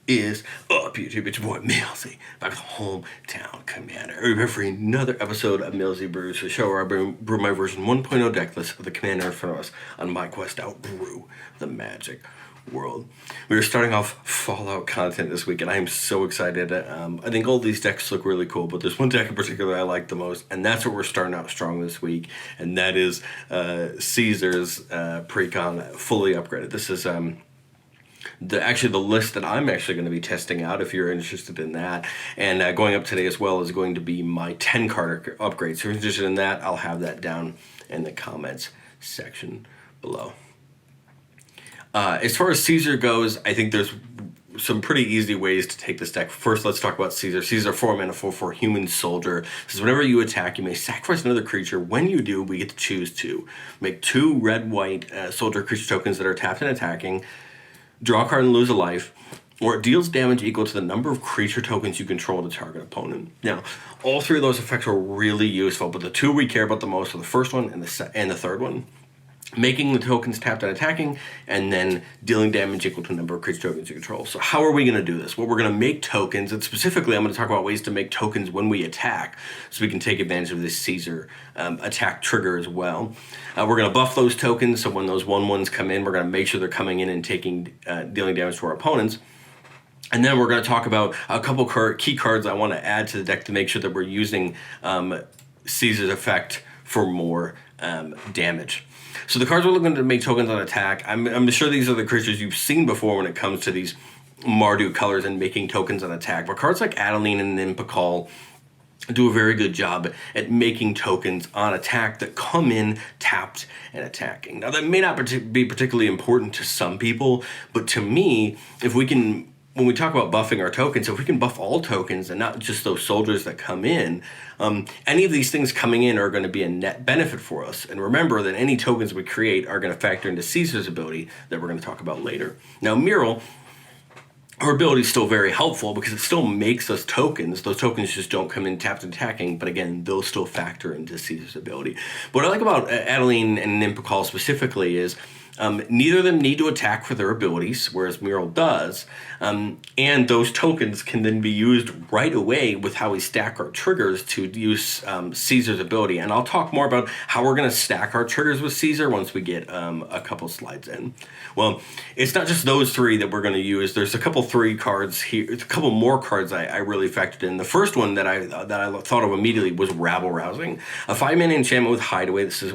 Is up, YouTube? It's your boy Millsy, back with Hometown Commander. We're here for another episode of Millsy Brews, the show where I brew my version 1.0 deck list of the commander in front of us on my quest to outbrew the Magic world. We are starting off Fallout content this week, and I am so excited. I think all these decks look really cool, but there's one deck in particular I like the most, and that's what we're starting out strong this week, and that is Ceasar's precon fully upgraded. This is the list that I'm actually going to be testing out if you're interested in that. And going up today as well is going to be my 10 card upgrade. So if you're interested in that, I'll have that down in the comments section below. As far as Ceasar goes, I think there's some pretty easy ways to take this deck. First, let's talk about Ceasar. Ceasar, 4 mana, 4/4 human soldier. Says whenever you attack, you may sacrifice another creature. When you do, we get to choose two. Make 2 red-white soldier creature tokens that are tapped and attacking. Draw a card and lose a life, or it deals damage equal to the number of creature tokens you control to target opponent. Now, all 3 of those effects are really useful, but the 2 we care about the most are the first one and the third one. Making the tokens tapped and attacking, and then dealing damage equal to the number of creature tokens you control. So how are we going to do this? Well, we're going to make tokens, and specifically I'm going to talk about ways to make tokens when we attack, so we can take advantage of this Ceasar attack trigger as well. We're going to buff those tokens, so when those 1/1s come in, we're going to make sure they're coming in and dealing damage to our opponents. And then we're going to talk about a couple key cards I want to add to the deck to make sure that we're using Ceasar's effect for more damage. So the cards we're looking to make tokens on attack, I'm sure these are the creatures you've seen before when it comes to these Mardu colors and making tokens on attack. But cards like Adeline and Impicall do a very good job at making tokens on attack that come in tapped and attacking. Now that may not be particularly important to some people, but to me, when we talk about buffing our tokens, if we can buff all tokens and not just those soldiers that come in, any of these things coming in are going to be a net benefit for us. And remember that any tokens we create are going to factor into Ceasar's ability that we're going to talk about later. Now, Muriel, her ability is still very helpful because it still makes us tokens. Those tokens just don't come in tapped and attacking, but again, they'll still factor into Ceasar's ability. But what I like about Adeline and Impicall specifically is neither of them need to attack for their abilities, whereas Muriel does, and those tokens can then be used right away with how we stack our triggers to use Ceasar's ability. And I'll talk more about how we're going to stack our triggers with Ceasar once we get a couple slides in. Well, it's not just those 3 that we're going to use. There's a couple 3 cards here, a couple more cards I really factored in. The first one that I thought of immediately was Rabble Rousing, a 5-mana enchantment with Hideaway. This is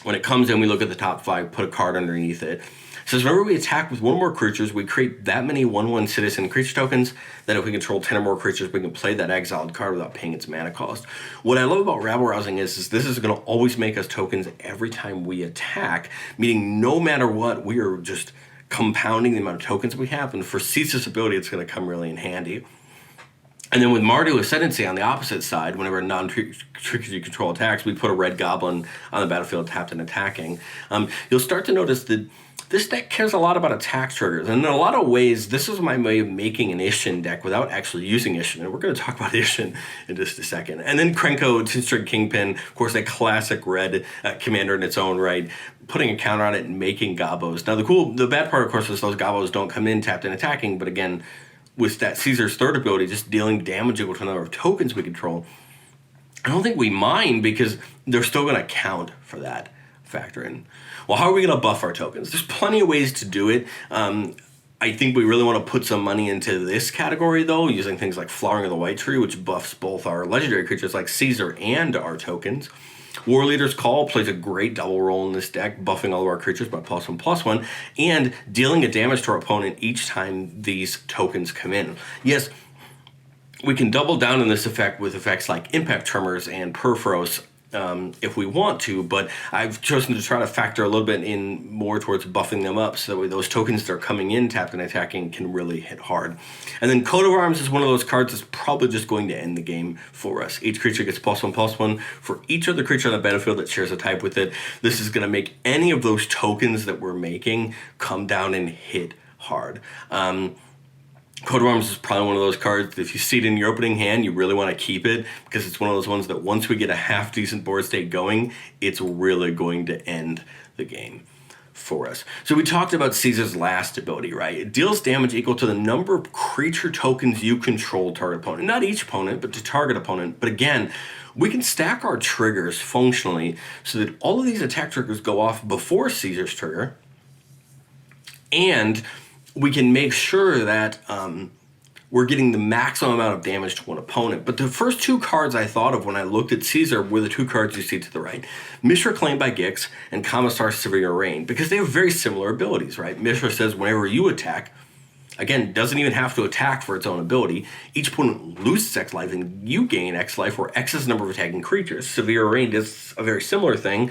when it comes in, we look at the top 5, put a card underneath it. It says whenever we attack with 1 or more creatures, we create that many 1/1 citizen creature tokens that if we control 10 or more creatures, we can play that exiled card without paying its mana cost. What I love about Rabble Rousing is this is going to always make us tokens every time we attack, meaning no matter what, we are just compounding the amount of tokens we have, and for Ceasar's ability, it's going to come really in handy. And then with Mardu Ascendancy on the opposite side, whenever non-creature you control attacks, we put a red goblin on the battlefield tapped and attacking. You'll start to notice that this deck cares a lot about attack triggers. And in a lot of ways, this is my way of making an Ishin deck without actually using Ishin. And we're going to talk about Ishin in just a second. And then Krenko, Tinstrig Kingpin, of course, a classic red commander in its own right, putting a counter on it and making gobos. Now, the bad part, of course, is those gobos don't come in tapped and attacking, but again, with that Ceasar's third ability, just dealing damage equal to the number of tokens we control, I don't think we mind because they're still going to count for that factor in. Well, how are we going to buff our tokens? There's plenty of ways to do it. I think we really want to put some money into this category, though, using things like Flowering of the White Tree, which buffs both our legendary creatures like Ceasar and our tokens. War Leader's Call plays a great double role in this deck, buffing all of our creatures by +1/+1, and dealing a damage to our opponent each time these tokens come in. Yes, we can double down on this effect with effects like Impact Tremors and Perforos if we want to, but I've chosen to try to factor a little bit in more towards buffing them up so that way those tokens that are coming in tapped and attacking can really hit hard. And then Coat of Arms is one of those cards that's probably just going to end the game for us. Each creature gets +1/+1 for each other creature on the battlefield that shares a type with it. This is going to make any of those tokens that we're making come down and hit hard. Coat of Arms is probably one of those cards that if you see it in your opening hand, you really want to keep it because it's one of those ones that once we get a half-decent board state going, it's really going to end the game. for us. So we talked about Caesar's last ability, right? It deals damage equal to the number of creature tokens you control target opponent. Not each opponent, but to target opponent. But again, we can stack our triggers functionally so that all of these attack triggers go off before Caesar's trigger. And we can make sure that we're getting the maximum amount of damage to one opponent. But the first two cards I thought of when I looked at Ceasar were the two cards you see to the right. Mishra Claimed by Gix and Commissar Severe Rain, because they have very similar abilities, right? Mishra says whenever you attack, again, doesn't even have to attack for its own ability. Each opponent loses X life and you gain X life, where X is the number of attacking creatures. Severe Rain does a very similar thing.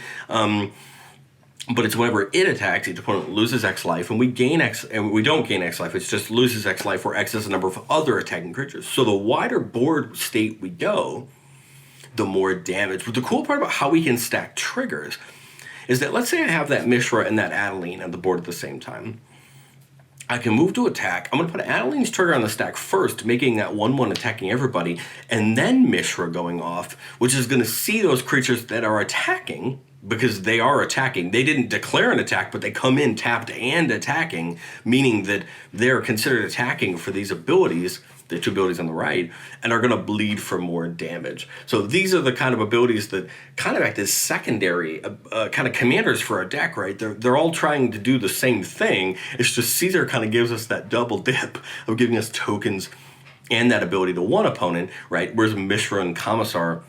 But it's whenever it attacks, each opponent loses X life, and we gain X, and we don't gain X life, it just loses X life, where X is the number of other attacking creatures. So the wider board state we go, the more damage. But the cool part about how we can stack triggers is that, let's say I have that Mishra and that Adeline on the board at the same time. I can move to attack. I'm going to put Adeline's trigger on the stack first, making that 1/1 attacking everybody, and then Mishra going off, which is going to see those creatures that are attacking, because they are attacking. They didn't declare an attack, but they come in tapped and attacking, meaning that they're considered attacking for these abilities, the two abilities on the right, and are going to bleed for more damage. So these are the kind of abilities that kind of act as secondary kind of commanders for our deck, right? They're all trying to do the same thing. It's just Caesar kind of gives us that double dip of giving us tokens and that ability to one opponent, right? Whereas Mishra and Commissar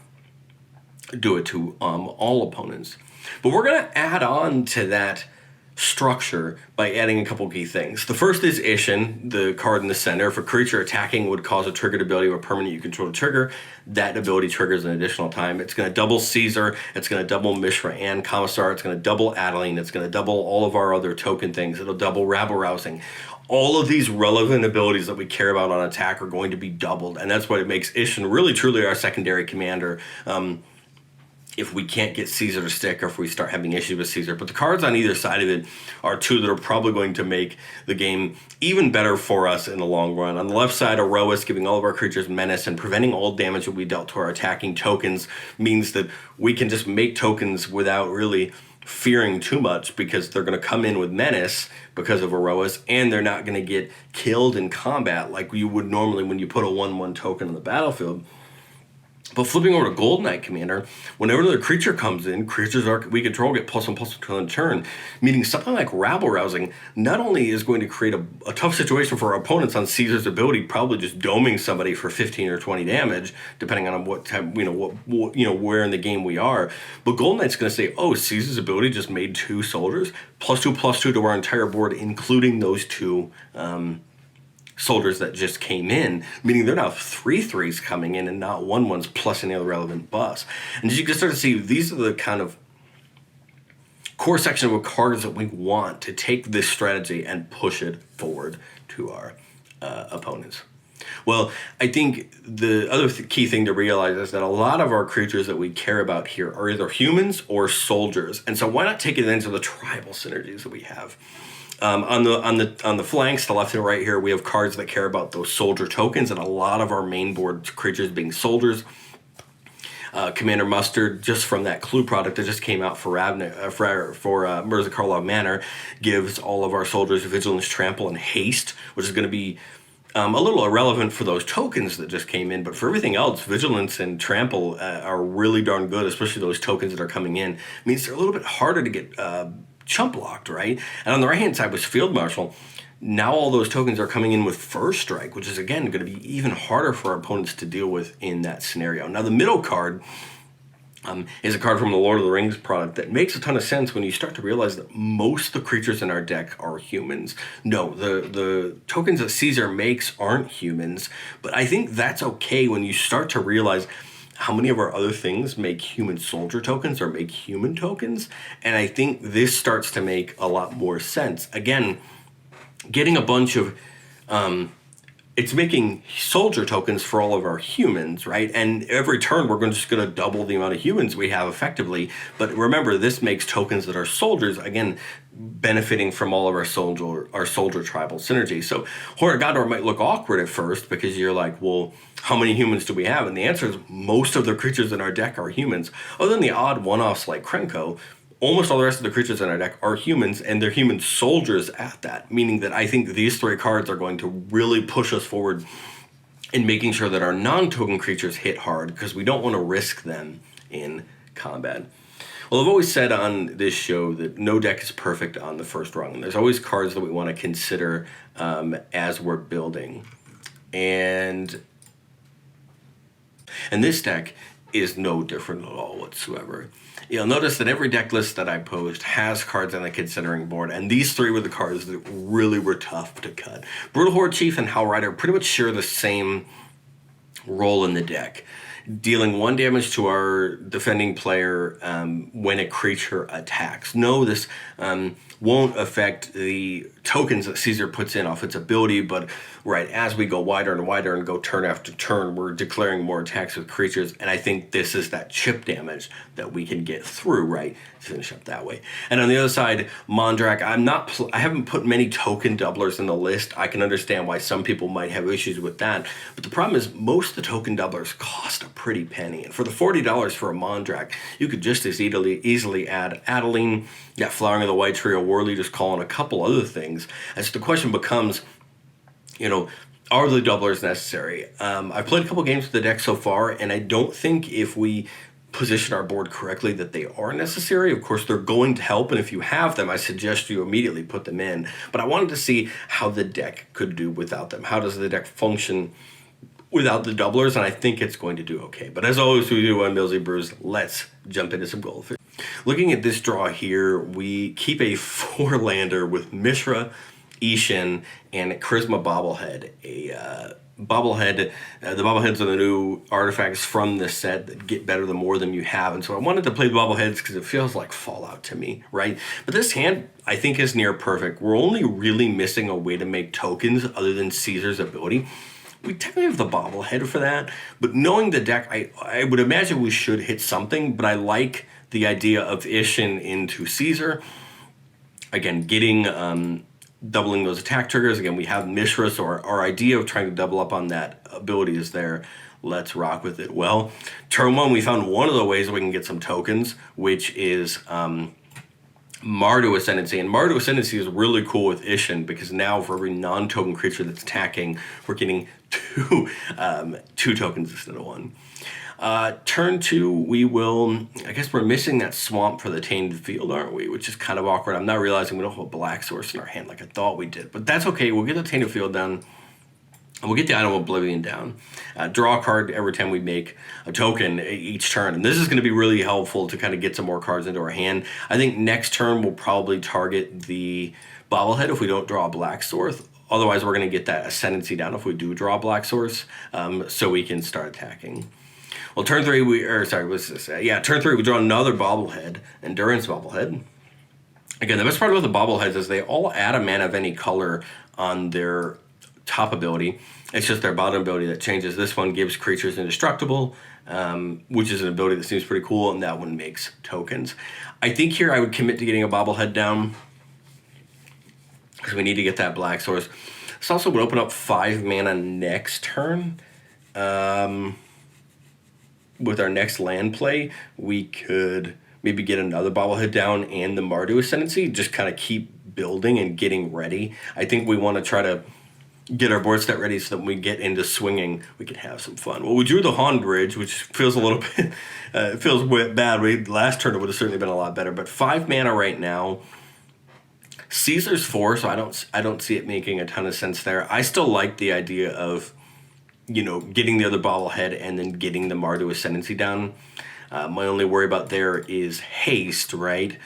do it to all opponents. But we're going to add on to that structure by adding a couple key things. The first is Ishin, the card in the center. If a creature attacking would cause a triggered ability of a permanent you control to trigger, that ability triggers an additional time. It's going to double Caesar, it's going to double Mishra and Commissar, it's going to double Adeline, it's going to double all of our other token things, it'll double Rabble Rousing. All of these relevant abilities that we care about on attack are going to be doubled, and that's what it makes Ishin really truly our secondary commander. If we can't get Caesar to stick, or if we start having issues with Caesar. But the cards on either side of it are two that are probably going to make the game even better for us in the long run. On the left side, Aroas, giving all of our creatures menace and preventing all damage that we dealt to our attacking tokens, means that we can just make tokens without really fearing too much, because they're going to come in with menace because of Aroas, and they're not going to get killed in combat like you would normally when you put a 1/1 token on the battlefield. But flipping over to Gold Knight Commander, whenever the creature comes in, creatures we control get +1/+1 on turn, meaning something like Rabble Rousing not only is going to create a tough situation for our opponents on Caesar's ability, probably just doming somebody for 15 or 20 damage, depending on what time, where in the game we are. But Gold Knight's going to say, oh, Caesar's ability just made 2 soldiers, +2/+2 to our entire board, including those 2 soldiers that just came in, meaning they're now 3/3s coming in and not 1/1s plus any other relevant buffs. And as you can start to see, these are the kind of core section of cards that we want to take this strategy and push it forward to our opponents. Well, I think the other key thing to realize is that a lot of our creatures that we care about here are either humans or soldiers, and so why not take advantage of the tribal synergies that we have? On the flanks, the left and right here, we have cards that care about those soldier tokens, and a lot of our main board creatures being soldiers. Commander Mustard, just from that clue product that just came out for Mirza Karlov Manor, gives all of our soldiers Vigilance, Trample, and Haste, which is going to be a little irrelevant for those tokens that just came in, but for everything else, Vigilance and Trample are really darn good, especially those tokens that are coming in. It means they're a little bit harder to get chump blocked, right? And on the right hand side was Field Marshal. Now all those tokens are coming in with First Strike, which is again going to be even harder for our opponents to deal with in that scenario. Now the middle card is a card from the Lord of the Rings product that makes a ton of sense when you start to realize that most of the creatures in our deck are humans. No, the tokens that Caesar makes aren't humans, but I think that's okay when you start to realize how many of our other things make human soldier tokens or make human tokens, and I think this starts to make a lot more sense. Again, getting a bunch of it's making soldier tokens for all of our humans, right? And every turn we're just going to double the amount of humans we have effectively. But remember, this makes tokens that are soldiers, again, benefiting from all of our soldier tribal synergy. So Horror Gondor might look awkward at first because you're like, well, how many humans do we have? And the answer is most of the creatures in our deck are humans. Other than the odd one-offs like Krenko, almost all the rest of the creatures in our deck are humans, and they're human soldiers at that, meaning that I think these 3 cards are going to really push us forward in making sure that our non-token creatures hit hard, because we don't want to risk them in combat. Well, I've always said on this show that no deck is perfect on the first rung, and there's always cards that we want to consider as we're building. And this deck is no different at all whatsoever. You'll notice that every deck list that I post has cards on the considering board, and these 3 were the cards that really were tough to cut. Brutal Horde Chief and Howl Rider pretty much share the same role in the deck, dealing 1 damage to our defending player when a creature attacks. No, this won't affect the tokens that Ceasar puts in off its ability, but right as we go wider and wider and go turn after turn, we're declaring more attacks with creatures, and I think this is that chip damage that we can get through, right? Finish up that way. And on the other side, Mondrak, I haven't put many token doublers in the list. I can understand why some people might have issues with that, but the problem is most of the token doublers cost a pretty penny, and for the $40 for a Mondrak, you could just as easily add Adeline, that Flowering of the White Tree, or Warleader's Call, and a couple other things. And so the question becomes, are the doublers necessary? I've played a couple games with the deck so far, and I don't think if we position our board correctly that they are necessary. Of course, they're going to help, and if you have them, I suggest you immediately put them in. But I wanted to see how the deck could do without them. How does the deck function without the doublers? And I think it's going to do okay. But as always, we do on Millsy Brews. Let's jump into some Goldfish. Looking at this draw here, we keep a 4-lander with Mishra, Ishin, and Charisma Bobblehead. The bobbleheads are the new artifacts from this set that get better the more them you have, and so I wanted to play the bobbleheads because it feels like Fallout to me, right? But this hand, I think, is near perfect. We're only really missing a way to make tokens other than Caesar's ability. We technically have the bobblehead for that, but knowing the deck, I would imagine we should hit something, but I like the idea of Ishin into Ceasar. Again, getting doubling those attack triggers. Again, we have Mishra, so our idea of trying to double up on that ability is there. Let's rock with it. Well, turn 1, we found one of the ways we can get some tokens, which is Mardu Ascendancy. And Mardu Ascendancy is really cool with Ishin, because now for every non-token creature that's attacking, we're getting 2 tokens instead of 1. Turn 2, we will, I guess we're missing that swamp for the Tainted Field, aren't we? Which is kind of awkward. I'm not realizing we don't have a black source in our hand like I thought we did. But that's okay. We'll get the Tainted Field down. We'll get the Item of Oblivion down. Draw a card every time we make a token each turn. And this is going to be really helpful to kind of get some more cards into our hand. I think next turn we'll probably target the Bobblehead if we don't draw a black source. Otherwise, we're going to get that Ascendancy down if we do draw a black source, so we can start attacking. Well, turn 3, turn 3, we draw another Bobblehead, Endurance Bobblehead. Again, the best part about the Bobbleheads is they all add a mana of any color on their top ability. It's just their bottom ability that changes. This one gives creatures indestructible, which is an ability that seems pretty cool, and that one makes tokens. I think here I would commit to getting a Bobblehead down, because we need to get that black source. This also would open up 5 mana next turn. With our next land play, we could maybe get another Bobblehead down and the Mardu Ascendancy, just kind of keep building and getting ready. I think we want to try to get our board set ready so that when we get into swinging, we can have some fun. Well, we drew the Hawn Bridge, which feels a little bit, feels bad. Last turn it would have certainly been a lot better, but 5 mana right now. Caesar's 4, so I don't see it making a ton of sense there. I still like the idea of, getting the other Bobblehead and then getting the Mardu Ascendancy down. My only worry about there is haste, right?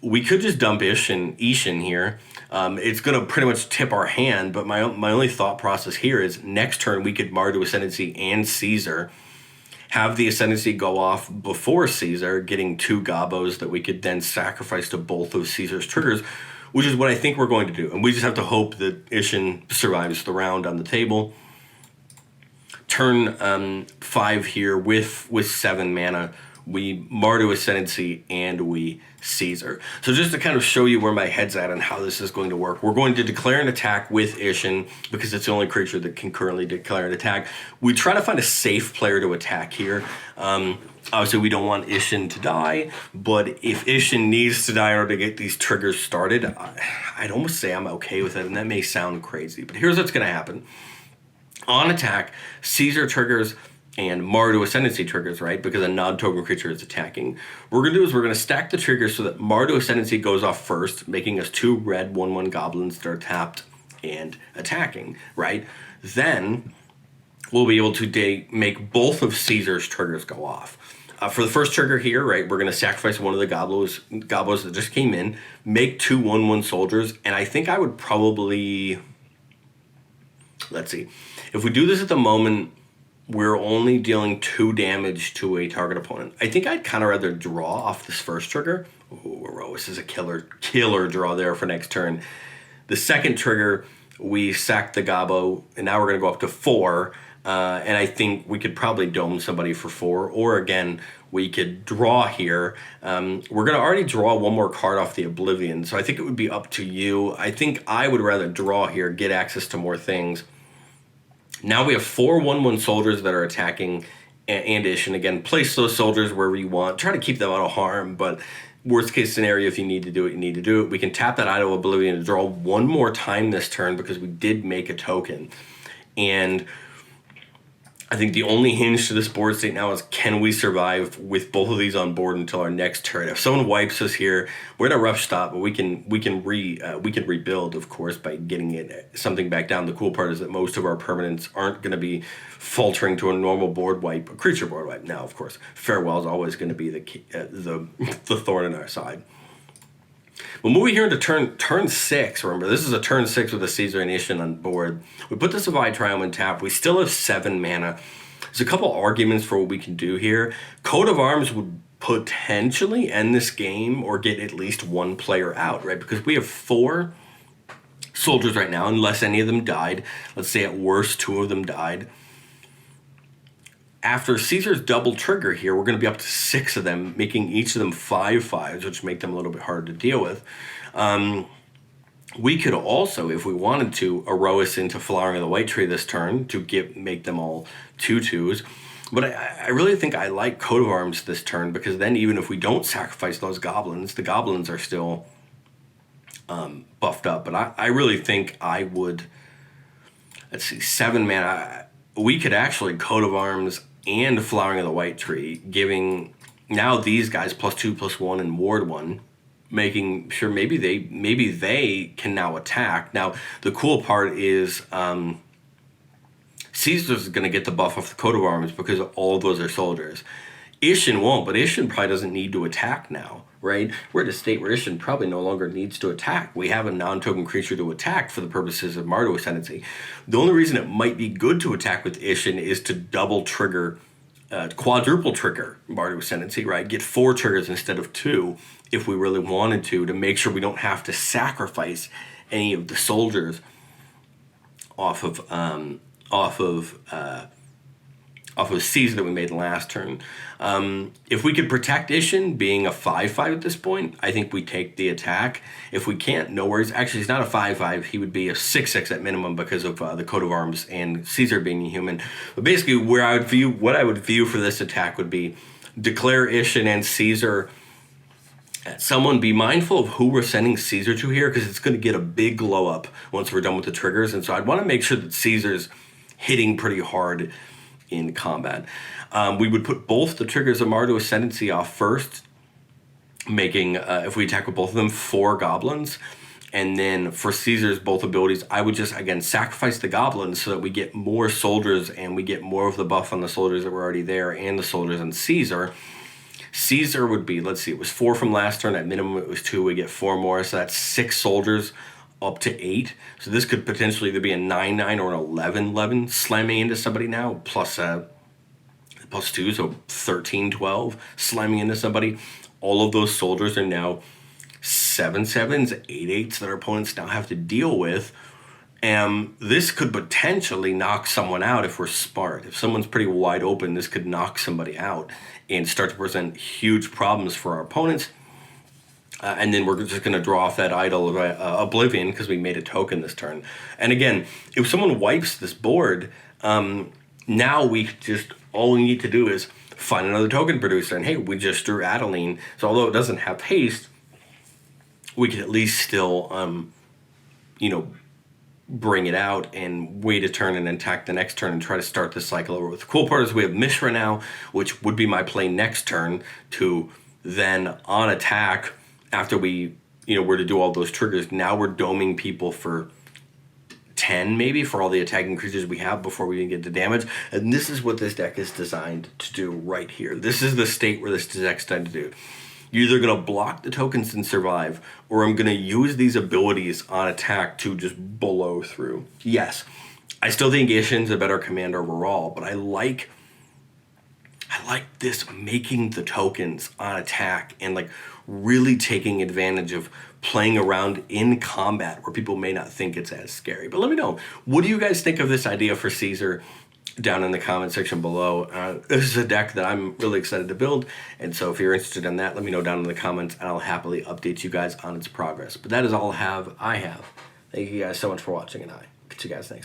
We could just dump Ishin here. It's going to pretty much tip our hand, but my only thought process here is next turn we could Mardu Ascendancy and Ceasar, have the Ascendancy go off before Ceasar, getting 2 Gobos that we could then sacrifice to both of Caesar's triggers, which is what I think we're going to do. And we just have to hope that Ishin survives the round on the table. Turn 5 here with 7 mana, we Mardu Ascendancy, and we Ceasar. So just to kind of show you where my head's at and how this is going to work, we're going to declare an attack with Ishin because it's the only creature that can currently declare an attack. We try to find a safe player to attack here. Obviously, we don't want Ishin to die, but if Ishin needs to die in order to get these triggers started, I'd almost say I'm okay with it, and that may sound crazy, but here's what's going to happen. On attack, Ceasar triggers and Mardu Ascendancy triggers, right? Because a non-token creature is attacking. What we're going to do is we're going to stack the triggers so that Mardu Ascendancy goes off first, making us 2 red 1/1 goblins that are tapped and attacking, right? Then we'll be able to make both of Ceasar's triggers go off. For the first trigger here, right, we're going to sacrifice one of the goblos that just came in, make 2 1/1 soldiers, and I think I would probably... Let's see. If we do this at the moment, we're only dealing 2 damage to a target opponent. I think I'd kind of rather draw off this first trigger. Ooh, this is a killer draw there for next turn. The second trigger, we sack the Gobbo, and now we're going to go up to 4. And I think we could probably dome somebody for 4. Or again, we could draw here. We're going to already draw 1 more card off the Oblivion, so I think it would be up to you. I think I would rather draw here, get access to more things. Now we have 4 1/1 soldiers that are attacking and Ishin. Again, place those soldiers wherever you want. Try to keep them out of harm, but worst case scenario, if you need to do it, you need to do it. We can tap that Idol of Oblivion to draw 1 more time this turn because we did make a token. And I think the only hinge to this board state now is, can we survive with both of these on board until our next turn? If someone wipes us here, we're in a rough spot, but we can rebuild, of course, by getting something back down. The cool part is that most of our permanents aren't going to be faltering to a normal board wipe, a creature board wipe. Now, of course, Farewell is always going to be the thorn in our side. We'll move here into turn 6. Remember, this is a turn 6 with a Ceasar and Ishin on board. We put the Savai Triumph on tap. We still have 7 mana. There's a couple arguments for what we can do here. Coat of Arms would potentially end this game or get at least 1 player out, right? Because we have 4 soldiers right now, unless any of them died. Let's say at worst 2 of them died. After Caesar's double trigger here, we're going to be up to 6 of them, making each of them 5/5s, which make them a little bit harder to deal with. We could also, if we wanted to, Erois into Flowering of the White Tree this turn to make them all 2/2s. But I really think I like Coat of Arms this turn, because then even if we don't sacrifice those goblins, the goblins are still buffed up. But I really think I would, let's see, 7 mana. We could actually Coat of Arms and Flowering of the White Tree, giving now these guys +2/+1 and ward 1, making sure maybe they can now attack. Now the cool part is Caesar's going to get the buff off the Coat of Arms because all of those are soldiers. Ishin won't, but Ishin probably doesn't need to attack now, right? We're at a state where Ishin probably no longer needs to attack. We have a non-token creature to attack for the purposes of Mardu Ascendancy. The only reason it might be good to attack with Ishin is to double trigger, quadruple trigger Mardu Ascendancy, right? Get 4 triggers instead of 2 if we really wanted to make sure we don't have to sacrifice any of the soldiers off of Caesar that we made last turn. If we could protect Ishin being a 5/5 at this point, I think we take the attack. If we can't, no worries. Actually, he's not a 5/5. He would be a 6/6 at minimum because of the Coat of Arms and Caesar being a human. But basically, what I would view for this attack would be declare Ishin and Caesar. Someone be mindful of who we're sending Caesar to here, because it's going to get a big glow up once we're done with the triggers. And so I'd want to make sure that Caesar's hitting pretty hard in combat. We would put both the triggers of Mardu Ascendancy off first, making, if we attack with both of them, 4 goblins. And then for Caesar's both abilities, I would just, again, sacrifice the goblins so that we get more soldiers and we get more of the buff on the soldiers that were already there and the soldiers on Caesar. Caesar would be, let's see, it was 4 from last turn. At minimum, it was 2. We get 4 more, so that's 6 soldiers up to 8. So this could potentially either be a 9/9 or an 11/11 slamming into somebody now, +2, so 13/12 slamming into somebody. All of those soldiers are now 7/7s, 8/8s that our opponents now have to deal with. And this could potentially knock someone out if we're smart. If someone's pretty wide open, this could knock somebody out and start to present huge problems for our opponents. And then we're just going to draw off that idol of Oblivion because we made a token this turn. And again, if someone wipes this board, now all we need to do is find another token producer. And hey, we just drew Adeline. So although it doesn't have haste, we can at least still, bring it out and wait a turn and attack the next turn and try to start this cycle over. The cool part is we have Mishra now, which would be my play next turn to then on attack after we, were to do all those triggers. Now we're doming people for 10 maybe for all the attacking creatures we have before we even get to damage. And this is what this deck is designed to do right here. This is the state where this deck's designed to do. You're either going to block the tokens and survive, or I'm going to use these abilities on attack to just blow through. Yes, I still think Ishin's a better commander overall, but I like this making the tokens on attack and like really taking advantage of playing around in combat where people may not think it's as scary. But let me know, what do you guys think of this idea for Ceasar? Down in the comment section below. This is a deck that I'm really excited to build, and so if you're interested in that, let me know down in the comments, and I'll happily update you guys on its progress. But that is all I have. Thank you guys so much for watching, and I'll catch you guys next time.